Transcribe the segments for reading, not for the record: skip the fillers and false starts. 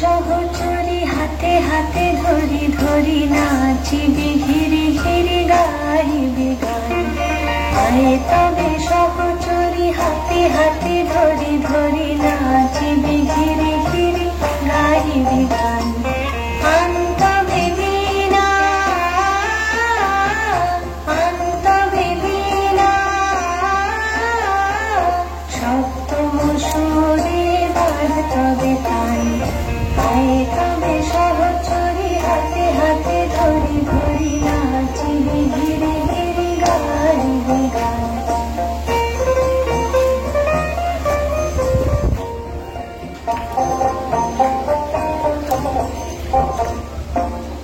সহচরী হাতে হাতে ধরি ধরি নাচিবি ঘিরি ঘিরি গাইবি গান। আয় তবে সহচরী হাতে হাতে ধরি ধরি নাচিবি ঘিরি ঘিরি গাইবি গান। সপ্তম সুরে বাজবে তান। আয় তবে সহচরী হাতে হাতে ধরি ধরি নাচিবি ঘিরি ঘিরি গাইবি গান।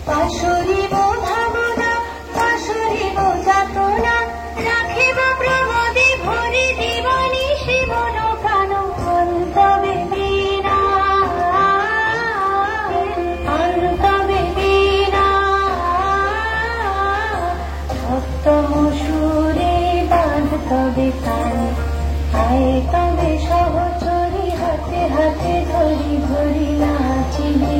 পাশরিব ভাবনা পাশরিব যাতনা রাখিব প্রমোদে ভরি দিবানি শিবন প্রাণ। অন্তবে বীণা অন্তবে বীণা সপ্তম সুরে বাঁধবে তান। আয় তবে সহচরী হাতে হাতে ধরি ধরি নাচিবি